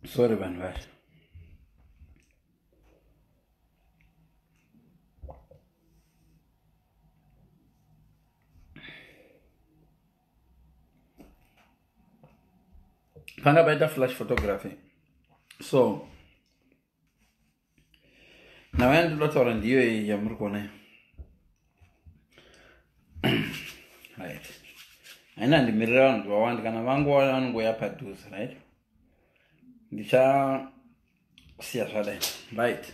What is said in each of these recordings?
Sorry vanhu vacho. Panga baita flash photography. So now I ndilo taura ndiyo yamuri kuona. Right. Haina ndimirira vanhu vawanda kana vangu vanongoya padhuze, right? Ndicha siya zvadai. Right.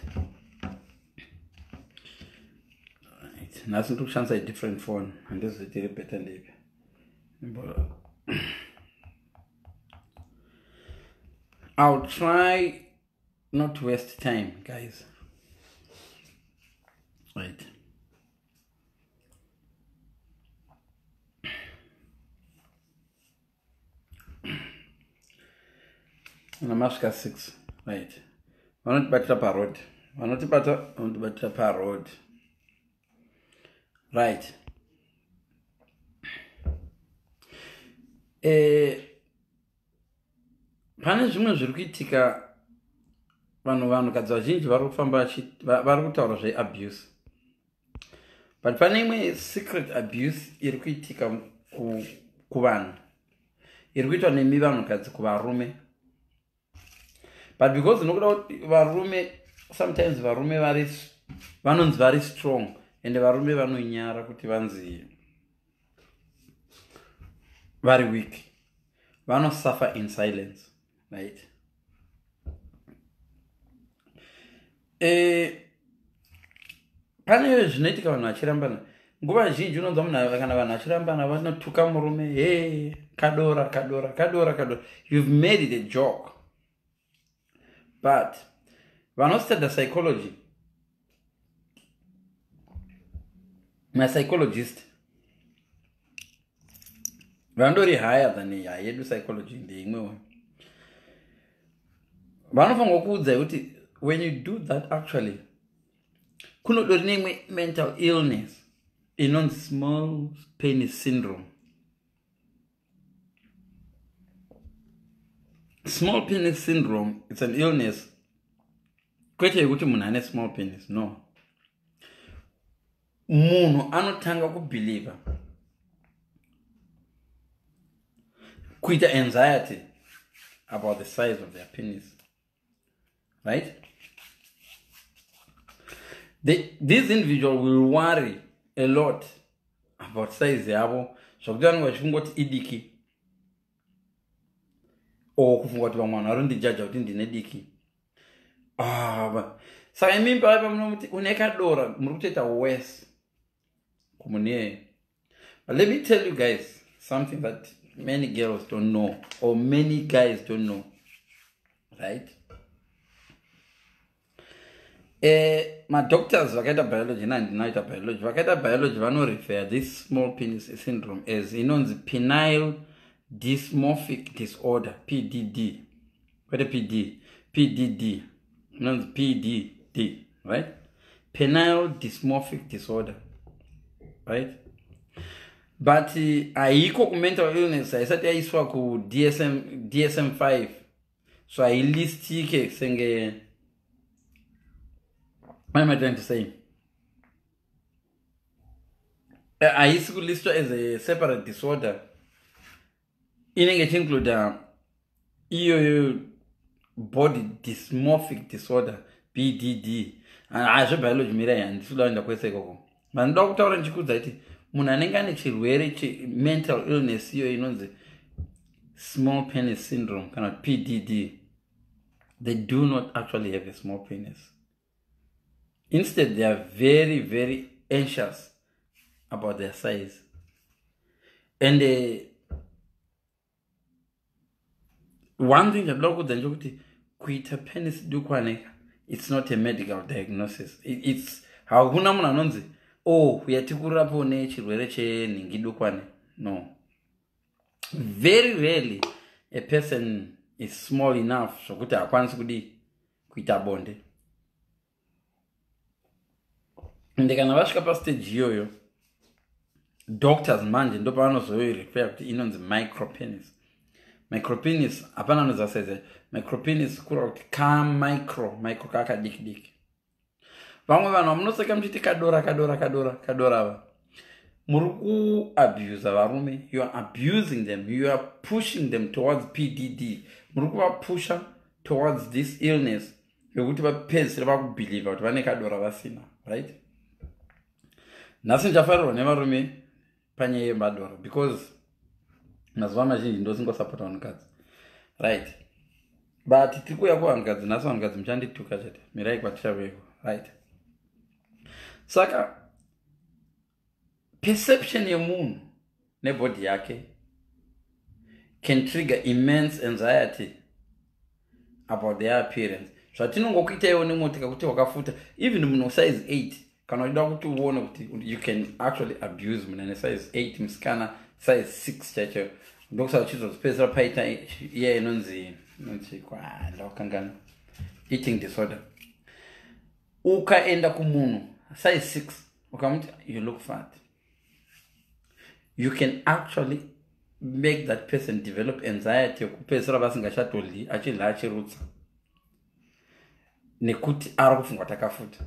Right. Nhasi ndiri kushandisa a different phone. Handizitiri better ndipi. I'll try not to waste time, guys. Right. Namasvika 6. Right. Vanotibatira parod. Vanotibatira parod. Right. Pane zvimwe zviri kuitika vanhukadzi vazhinji vari kufamba vari kutaura zveabuse. But pane imwe secret abuse iri kuitika kuvanhu. Iri kuitwa nemi vanhukadzi kuvarume. But because nokuda kuti varume sometimes varume vanonzi vari strong and varume vanonyara kuti vanzi vari weak. Vanosuffer in silence, right? Pane zvinoitika vanhu vachirambana. Nguva zhinji unonzwa munhu kana vanhu vachirambana vanotuka murume, hey, kadora. You've made it a joke. But vanostudy psychology, my psychologist, vandori higher than yedu psychology ndeimwewo. Vanofanirwa kuudza kuti when you do that actually kunodori neimwe mental illness inonzi small penis syndrome. Small penis syndrome, it's an illness. Kwete yekuti munhu ane small penis, no. Munhu anotanga kubelieve kuita anxiety about the size of their penis. Right? This individual will worry a lot about size yavo. Zvakuti vanhu vachingoti idiki. O kufunga kuti vamwe vanhu varondijaja kuti ndine diki. Saka imi paipa munomuti une kadora muri kutoita worse kumuneye. But let me tell you guys something that many girls don't know or many guys don't know. Right? My doctors vakaita biology nandinaita biology. Vakaita biology vanorefer this small penis syndrome as inonzi penile dysmorphic disorder, PDD. What a PDD. Inonzi PDD, right? Penile dysmorphic disorder, right? But haiko ku mental illness haisati yaiswa ku DSM-5. So hailistike senge. What am I trying to say? Haisi kulistwa as a separate disorder. Inenge chinclude iyo body dysmorphic disorder, BDD. Azvo biology mira yandisula enda kwese ikoko. Vandoda kutaura ndichikudza kuti munhu anenge ane chirwere mental illness iyo inonzi small penis syndrome kana PDD, they do not actually have a small penis. Instead, they are very, very anxious about their size. And one thing that local than kuita penis dukwane, it's not a medical diagnosis. It's how hunamuna nonzi. Oh, we are tikurapo ne chirwere che ningi dukwane. No. Very rarely a person is small enough so kuti akwanisi kudi kuita bonde. Ndekana vasvika pastage iyoyo doctors manje ndo pavanozorefer kuti inonzi micropenis. Micropenis hapana anoza size. Micropenis kura kuti micro kakadiki. Vamwe vanhu munoseka muchiti kadora ava. Muri abuse varume. You are abusing them. You are pushing them towards PDD. Muri kuvapusha towards this illness. Yokuti vapedzisira vakubhiliva kuti vane kadora vasina, right? Nhasi ndichafarirwa nevarume panyaya yemadora because mazuva mazhinji ndosingosapota vanhukadzi, right? But tiri kuuya kuvanhukadzi nhasi vanhukadzi muchandituka chete, mirai kwatichaveiko, right? Saka perception yemunhu nebody yake can trigger immense anxiety about their appearance. Zvatinongokuitaiwo nemotika kuti wakafuta, even munhu size 8 kana uchida kuti uone kuti you can actually abuse munhu ane size 8 musikana size 6 chacho ndokusaka chizozopedzera paita iye inonzi ndakangana eating disorder. Ukaenda kumunhu size 6 ukamuti you look fat, you can actually make that person develop anxiety yokupedzisira vasingachatodli achidla achirutsa nekuti ari kufunga takafuta.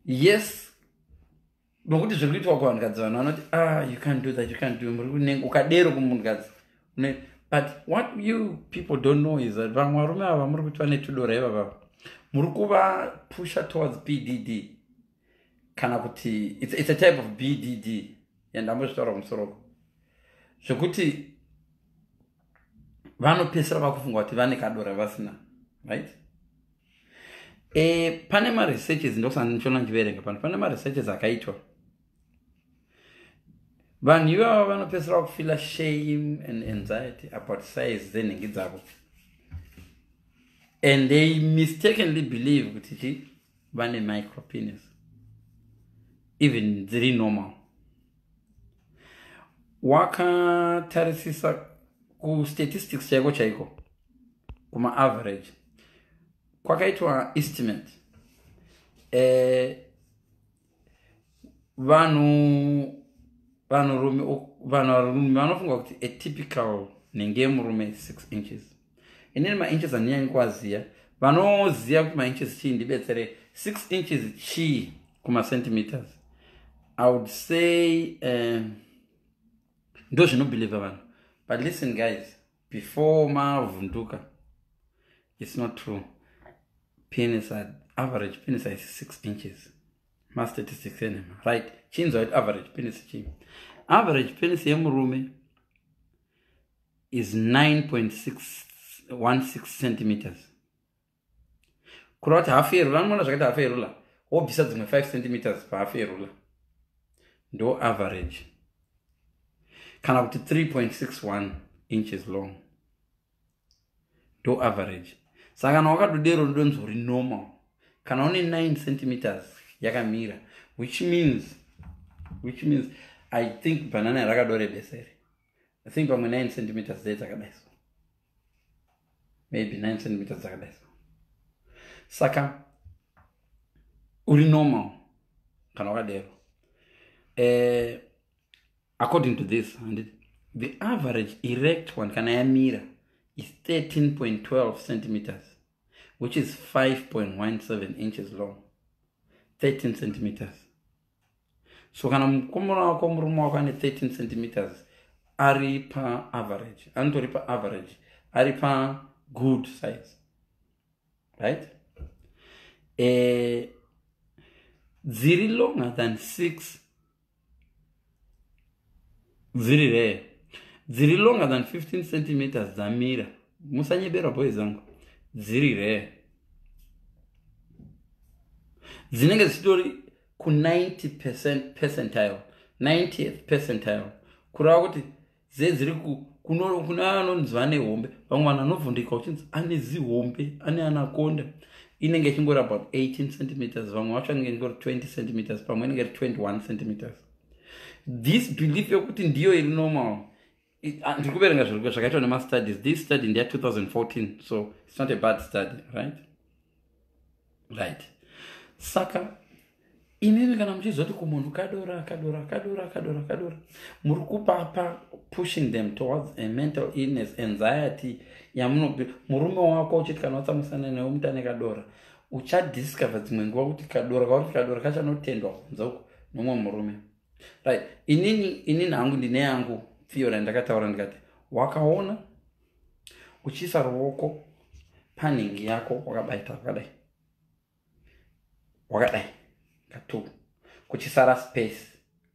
Yes, nokuti zviri kuitwa kuvanhukadzi vanhu vanoti you can't do that, you can't do it, ukadero kumunhukadzi. But what you people don't know is that vamwe varume ava muri kuitwa netudora ivava muri kuvapusha towards PDD kana kuti it's a type of BDD yandambozvitaura kumusoro zvekuti vanopedzisira vakufunga kuti vane kadora vasina, right? Pane ma-researches ndokusandinichona ndichiverenga pano, pane ma-researches akaitwa. Vanhu ivava vanopedzisira kufila shame and anxiety about size dzenhengi dzavo, and they mistakenly believe kuti vane micropenis even dziri normal. Wakatarisisa ku-statistics chaiko kuma-average kwakaitwa estimate vanhu vanofunga kuti a typical nenge yemurume 6 inches. Inini ma-inches andinyanyi kuaziya, vanoziya kuti ma-inches chii ndibetsere 6 inches chii kuma-centimeters. I would say ndo zvinobhiliva vanhu, but listen guys, before mavhunduka, it's not true. Average penis is 6 inches. Ma statistics enema, right? Chinzo at average penis chi. Average penis yemurume is 9.616 centimeters. Kurati half year, vanmona zvakaita half year rula. Obvisa dzimwe 5 centimeters per half year rula. Ndo average. Kana kuti 3.61 inches long. Ndo average. Saka kana wakadodero ndonzori normal. Kana une 9 centimeters yakamira, which means I think banana rakadore besere. I think pamwe 9 centimeters dzakadaiso. Maybe 9 centimeters dzakadaiso. Saka uri normal kana wakadero. According to this, the average erect one kana yamira is 13.12 centimeters, which is 5.17 inches long. 13 centimeters. So kana mukomana wako murume wako ane 13 centimeters ari pa average, anotori pa average, ari pa good size, right? Dziri longer than 6, dziri rare. Dziri longer than 15 centimeters dzamira. Musanyebera boys zangu. Dziri rare. Dzinenge dzichitori ku 90th percentile. Kurava kuti dziri kuna anonzwa nehombe. Vamwe vanhu vanovhundika uchinzi ane zihombe, ane anaconda. Inenge ichingori about 18 centimeters. Vamwe vacho inenge ichingori 20 centimeters. Pamwe inenge 21 centimeters. This belief yokuti ndiyo iri normal. Ndikuverenga zvakaitwa nema-studies. This study in 2014, so it's not a bad study, right? Right. Saka, imimi kana muchizoti kumunhu kadora muri kupapa pushing them towards a mental illness, anxiety murume wako uchiti kana watsamusana newe muti ane kadora uchadiscover dzimwe nguva kuti kadora kachanotendwa kunza uko nomwe murume. Right, inini hangu ndine yangu theory ndakataura ndikati wakaona uchiisa ruoko panhingi yako wakabaita wakadai katu kuchisara space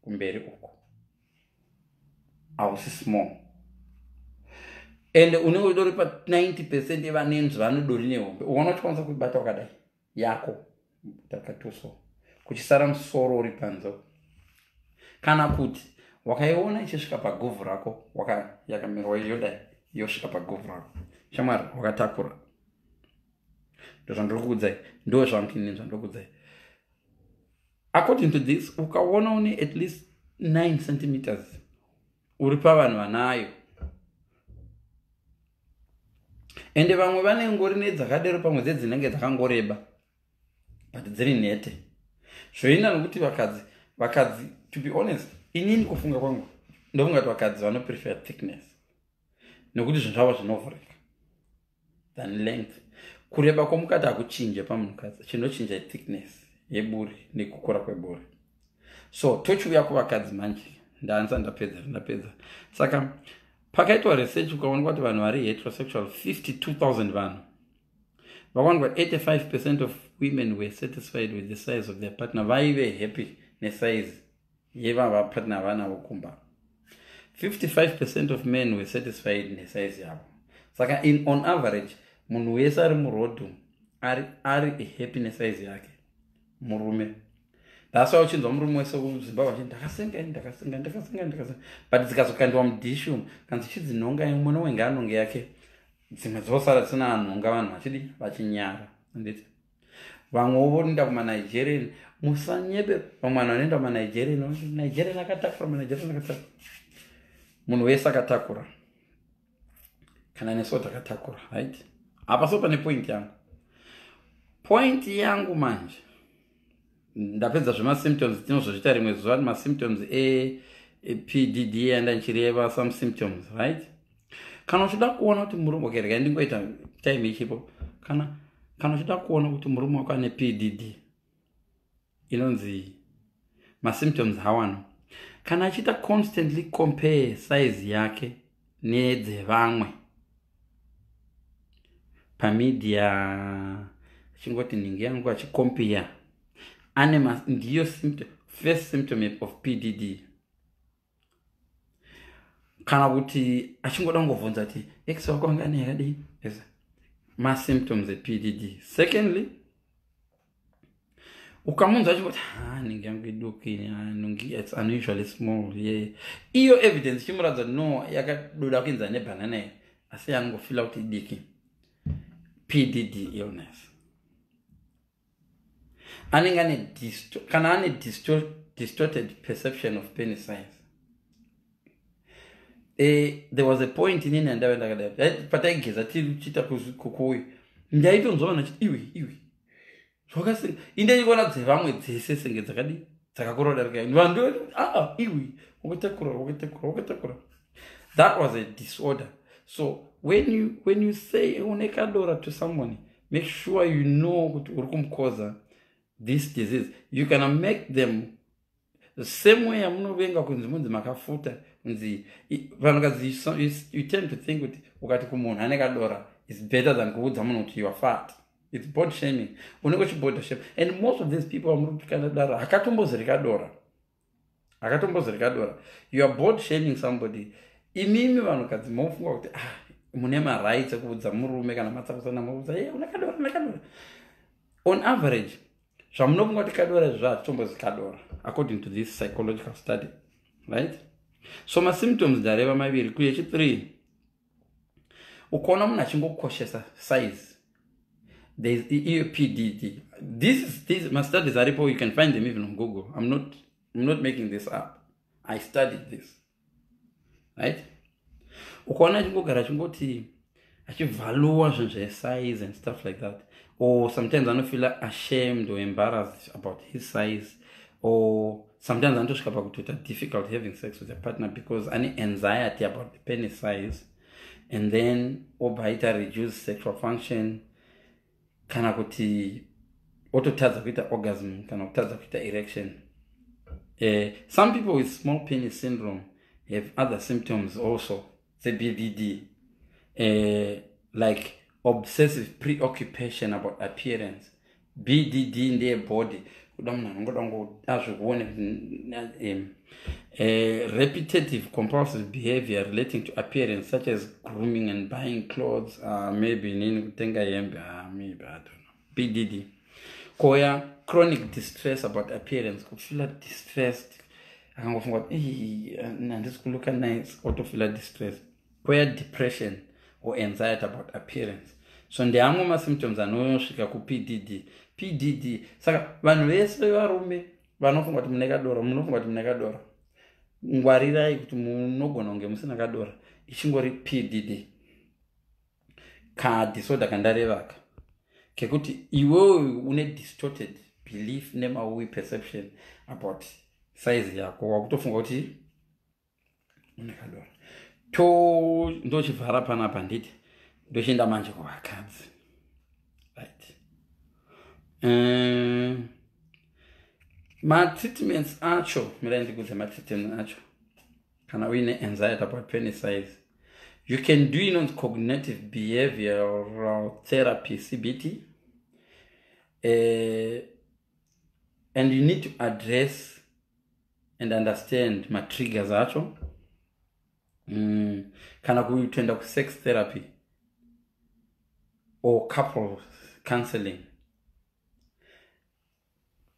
kumberi uko hausi small and unenge udori pa 90% yevanenzi vanodori nehombe uona kuti kwanisa kuibata wakadai yako takatuso kuchisara musoro uri panze kana kuti wakaiona ichisvika paguvhu rako yakamirwa yodai yosvika paguvhu rako shamwari wakatakura ndozvandikuudzai ndo zvamukini zvandikuudzai. According to this ukaona une at least 9 centimeters uri pavanhu vanayo ende vamwe vane ngori nedzakadero pamwe dzinenge dzakangoreba but dziri nhete zvoenda nokuti vakadzi to be honest inini kufunga kwangu ndofunga kuti vakadzi vanoprefer thickness nokuti zvinhu zvavo zvinovhurika than length. Kureba kwomukati hakuchinje pamunhukadzi, chinochinja thickness yeburi nekukura kweburi. So tochiuya kuvakadzi manje ndapedza saka pakaitwa research ukaonekwa kuti vanhu vari heterosexual 52,000 vanhu vakaonekwa 85% of women were satisfied with the size of their partner, vaive happy nesize yevava partner vanavo kumba. 55% of men were satisfied nesize yavo. Saka on average munhu wese ari murodhu ari happy nesize yake murume. That's why uchinzwa murume wese kuZimbabwe achiti ndakasenga but dzikazokandiwa mudhishu kanzi chidzinonga mwana wenge anonge yake dzimwe dzosara dzisina anonga vanhu vachidi vachinyara anditi vamwe voenda kumanigerian musanyebe vamwe vanhu vanoenda kumanigerian akatakura munhu wese akatakura kana neso takatakura right. Apa so pane point yangu manje ndapedza zvemasymptoms tinozozvita rimwe zuva masymptoms PDD anda nchireva some symptoms right. Kana uchida kuona kuti murume okereka ndingoita time ichipo kana uchida kuona kuti murume wako ane PDD inonzi masymptoms hawano kana achita constantly compare size yake nedzevamwe pamedia chingoti ningi yangu achikompare ndiyo first symptom of PDD. Kana kuti achingoda ngovhunza kuti ex wako angane yakadii symptoms of PDD. Secondly ukamunza achingoti ningi yangu iduki it's unusually small iyo evidence chimuradza no yakadoda kuinza nebanana asi yanongofila kuti idiki PDD illness. Kana ane distorted perception of penis size. There was a point in ndavenda pataigeza tichita kukuwi ndaitonzwa chiti iwe zvakasenga indaiona dzevamwe dzese senge dzakadi dzakakorodarika vanhu iwe wakatakura. That was a disorder. So when you say unekadora to someone, make sure you know kuti uri kumukausa this disease. You can make them the same way amunovenga kunzi munzi makafuta kunzi vanhukadzi you tend to think kuti ukati kumunhu ane kadora is better than kuudza munhu kuti you are fat. It's body shaming. Unenge uchibody shame. And most of these people amuri kukadara akatombozi rikadora. You are body shaming somebody. Imimi vanhukadzi mofunga kuti mune marights ekuudza murume kana matsakusana muudza unekadora. On average zvamunofunga kuti kadora zvatombozi kadora according to this psychological study, right? So masymptoms ndareva maviri kuye chi3 ukaona munhu achingokoshesa size there is PDD. These my studies are you can find them even on Google. I'm not making this up. I studied this, right? Ukaona chingogara chingoti achivhaluwa zvinhu size and stuff like that, or sometimes I don't feel ashamed or embarrassed about his size or sometimes andosvika pakutoita difficult having sex with a partner because ane anxiety about the penis size, and then obaita reduce sexual function kana kuti ototadza kuita orgasm kana kutadza kuita erection. Some people with small penis syndrome have other symptoms also, the BDD, like obsessive preoccupation about appearance. BDD in their body. Repetitive compulsive behavior relating to appearance, such as grooming and buying clothes, maybe maybe I don't know. BDD. Koya chronic distress about appearance, could feel distressed. Look nice, auto feel distressed. Koya depression or anxiety about appearance. So ndeamwe symptoms anosvika ku PDD. Saka vanhu vese varume vanofunga kuti munekadora, munofunga kuti munekadora, ngwarirai kuti munogona kunge musina kadora, ichingori PDD ka disorder kandarevaka kekuti iwewe une distorted belief nemaui perception about size yako, wakutofunga kuti unekadora. To ndochivhara panapa nditi ndochienda manje kuvakadzi, right? Ma-treatments acho, mirai ndikudze ma-treatments acho kana uine anxiety about penis size, you can do cognitive behavioral therapy, CBT, and you need to address and understand ma-triggers acho. Kana kuitoenda ku sex therapy or couple counseling.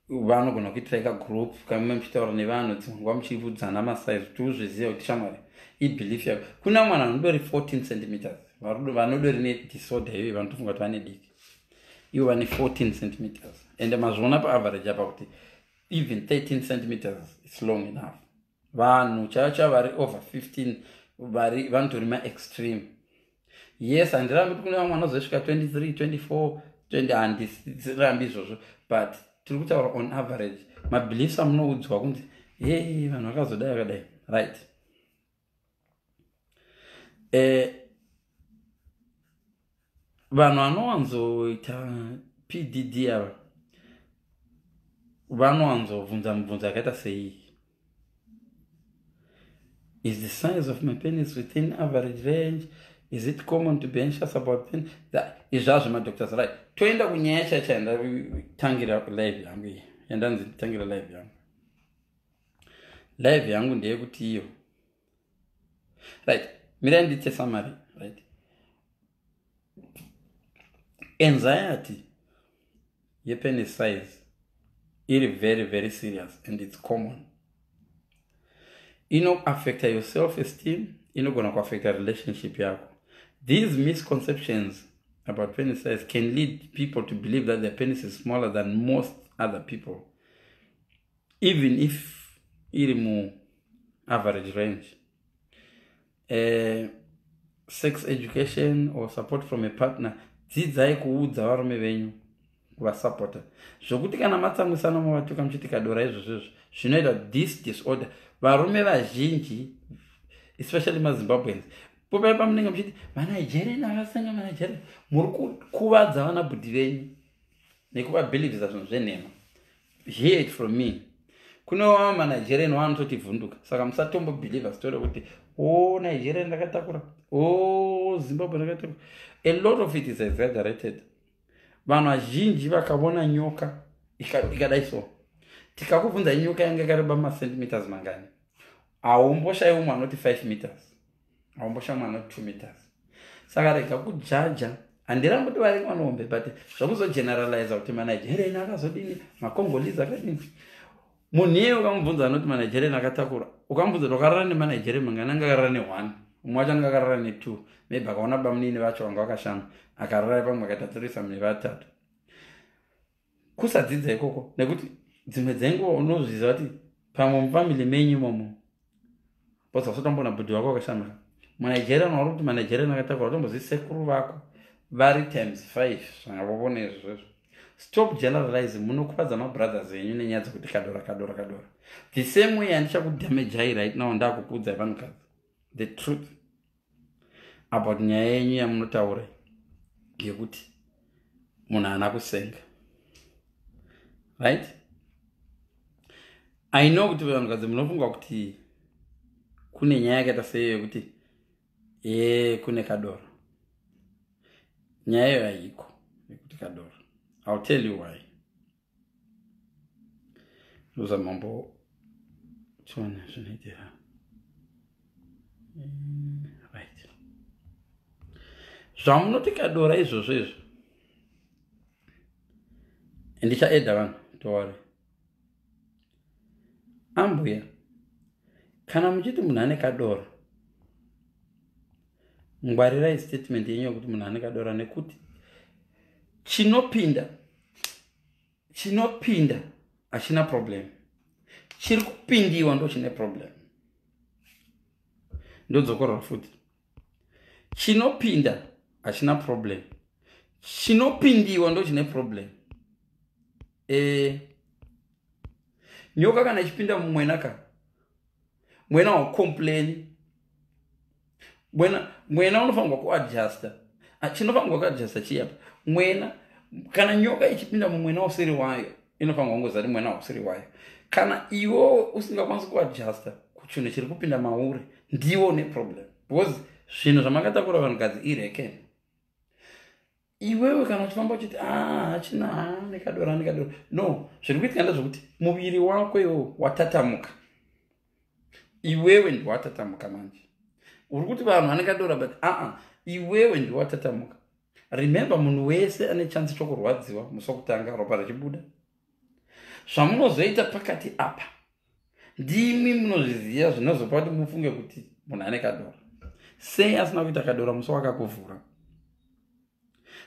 Vanogona kuita group kamwe mchitaura nevanhu dzingwa mchivudzana masize kuti uzvizive kuti shamwari ibelief yako. Kuna mwana anodori 14 cm, vanodori nedisorder iyoyo vanotofunga kuti vane diki, ivo vane 14 cm, and mazviona paaverage apa kuti even 13 cm is long enough. Vanhu chacha vari over 15 vanotori ma-extreme. Yes, handirambi kuti kune vamwe vanozosvika 23, 24, 20, handirambi izvozvo, but tiri kutaura on average. Mabeliefs amunoudzwa kunzi vanhu vakazodai vakadai, right? Vanhu vanowanzoita PDD ava vanowanzobvunza mibvunzo yakaita sei. Is the size of my penis within average range? Is it common to be anxious about penis? Izvazvo madoctors, right? Toenda kunyaya chacha yandatangira live yangu iyi. Yandanzi tangira live yangu. Live yangu ndeyekuti iyo. Right. Mirai ndite summary, right? Anxiety yepenis size iri very, very serious and it's common. Affect your self-esteem, gonna affect your relationship yako. These misconceptions about penis size can lead people to believe that their penis is smaller than most other people, even if it's more average range. Sex education or support from a partner, dzidzai kuudza varume venyu kuvasupporta zvokuti kana matsamwisana mavatuka muchitika dora izvozvo zvinoita this disorder. Varume vazhinji, especially maZimbabweans, popai pamunenge muchiti vaNigerian avasanga maNigerian, muri kukuvadza vanabhudhi venyu nekuvabhilivhisa zvinhu zvenhema. Hear it from me. Kuno maNigerian vanototi vhunduka, saka musatombobhilivha story kuti Nigerian ndakatakura, Zimbabwe ndakatakura. A lot of it is exaggerated. Vanhu vazhinji vakaona nyoka ikadai so, tikakubvunza nyoka yange yakareba macentimeters mangani, haumboshayi umwe anoti 5 meters, haumboshayi umwe anoti 2 meters. Saka rega kujaja, handirambi kuti vari mwanombe, but zvakuzogeneralize kuti maNigerian akazodini, maCongolese akadini. Munhu iye ukamubvunza anoti maNigerian akatakura, ukamubvunza kuti wakarara nemaNigerian mangani, anga akarara ne1, umwe wacho anga akarara ne2, maybe akaona bamunini vacho vanga vakashama, akarara pamwe akatarisa mune vatatu. Kusadzidza ikoko, nekuti dzimwe dzenguva unozviziva kuti pamwe mufamily menyu imomo pozasotambona bhudhi wako wakashamika maNigerian vari kuti maNigerian akatakura, utombozivi sekuru vako vari times 5 zvangavovone izvozvo. stop generalizing. Munokuvadza mabrothers enyu nenyaya dzekuti kadora. The same way handichakudamage right now ndakukudzai vanhukadzi the truth about nyaya yenyu yamunotaura yekuti munhu haana kusenga, right? I know kuti vanhukadzi munofunga kuti kune nyaya yakaita seyo yekuti kune kadora. Nyaya iyo haiko yekuti kadora. I'll tell you why. Loza mambo chona zvinoitira. Right. Zvamunoti kadora izvozvo izvo. Ndichaedha vanhu towari. Ambuya, kana muchiti munhu ane kadora, ngwarirai statement yenyu yokuti munhu ane kadora, nekuti chinopinda hachina problem. Chiri kupindiwa ndo chine problem. Ndodzokorora futi. Chinopinda hachina problem. Chinopindiwa ndo chine problem. Nyoka kana ichipinda mumwena mwena wa complain. Mwena unofanirwa kuadjusta. Chinofanirwa kuadjusta chiyapa. Mwena kana nyoka ichipinda mumwena usiri wayo, inofanirwa kungozati mwena usiri wayo. Kana iwo usingakwanisi kuadjusta kuchinhu chiri kupinda mauri, ndiwo une problem. Because zvinhu zvamakatakura vanhukadzi irekeni. Iwewe kana uchifamba uchiti hachina nekadora. No, zviri kuitika ndezvokuti muviri wako iwo watatamuka. Iwewe ndiwatatamuka manje. Uri kuti vanhu vane kadora but iwewe ndiwatatamuka. Remember, munhu wese ane chance chokurwadziwa musi wokutanga ropa richibuda. Zvamunozoita pakati apa ndimi munozviziva zvinozopa kuti mufunge kuti munhu ane kadora. Sei asina kuita kadora musi wakakuvhura?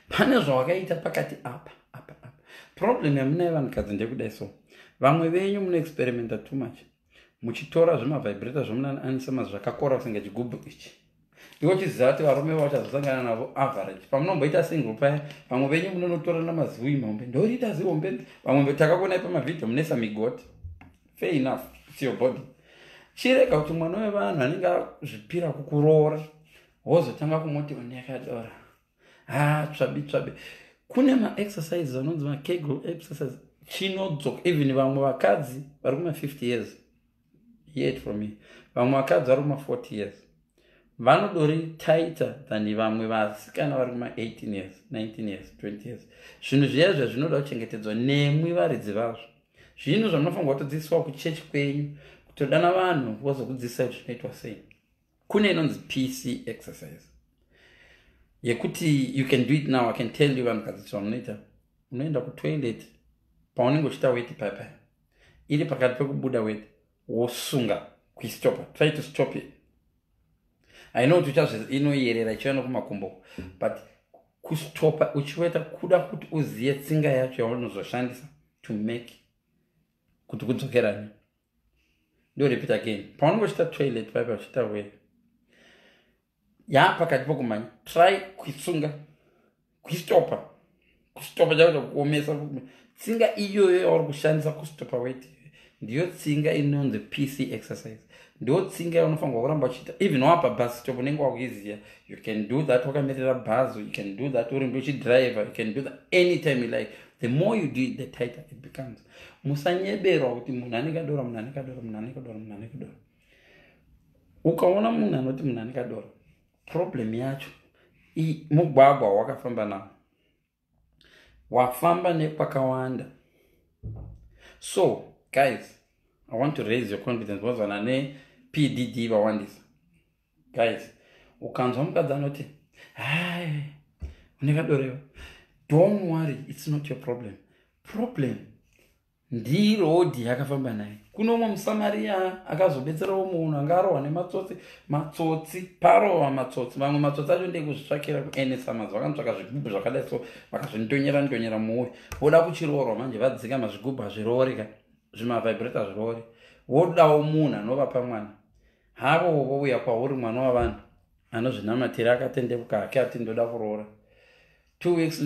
Pane zvawakaita pakati apa. Problem yamunayo vanhukadzi ndekudai so. Vamwe venyu munoexperimenta too much. Muchitora zvemavibrator zvomunanisa zvakakora kusenga chigubhu ichi. Iwo chiziva kuti varume vachazosangana navo average. Pamunomboita single paya, vamwe venyu munonotora namazui mahombe. Ndoriita zihombe. Vamwe takakuonai pamavidhio munesa migoti. Fair enough, it's your body. Chireka kuti mwana wevanhu anenge azvipira kukuroora, wozotanga kumoti yakadora. Tsvabi. Kune ma-exercises anonzi ma-Kegel exercise. Chinodzoka. Even vamwe vakadzi vari kuma-50 years. Hear it from me. Vamwe vakadzi vari kuma-40 years. Vanodori tighter than vamwe vasikana vari kuma-18 years, 19 years, 20 years. Zvinhu zviya zvinoda kuchengetedzwa nemwi varidzi vazvo. Zvinhu zvamunofanirwa kutodzidziswa kuchechi kwenyu, kutodana vanhu vozokudzidzisai kuti zvinoitwa sei. Kune inonzi PC exercise. Yekuti you can do it now. I can tell you vanhukadzi zvamunoita. Unoenda kutoilet paunenge uchiita weight paya. Iri pakati pekubuda weight wosunga kuistopa. Try to stop it. I know kuti inoyerera ichienda kumakumbo, but kustopa uchiweta kuda kuti uziye tsinga yacho yaunozoshandisa to make kuti kudzokerane. Do repeat again. Paunenge uchiita toilet paya uchiita weight. Pakati pokumanya, try kuisunga, kuistopa chakuita kuomesa. Tsinga iyoyo yauri kushandisa kustopa weight ndiyo tsinga inonzi PC exercise. Ndiyo tsinga yaunofanirwa kuramba uchiita. Even wapa bus stop unenge wakuiziya, you can do that wakamirira bus, you can do that urimbo uchidriver, you can do that anytime you like. The more you do it, the tighter it becomes. Musanyeberwa kuti munhu ane kadora. Ukaona munhu anoti munhu ane kadora, problem yacho mugwagwa wakafamba nawo, wafamba nekwakawanda. So guys, I want to raise your confidence. Wazana ne PDD vawandisa. Guys, ukanzwa mukadzi anoti une kadorewa, don't worry, it's not your problem ndirodhi yakafamba naye. Kuno umwe muSamaria akazobetserawo munhu anga arohwa nematsotsi parohwa matsotsi. Vamwe matsotsi acho ndekuzvitsvakira kuNSAMAS, vakatsvaka zvigubhu zvakadai so vakazvindonyera muwe. Voda kuchiroorwa manje vadzika mazvigubhu azvirori zvimavhibrator zvirori. Vodawo munhu anovapa mwana. Havo vouya kwauri mwana wavanhu anozvinamatira akatendebuka hake ati ndoda kuroora. 2 weeks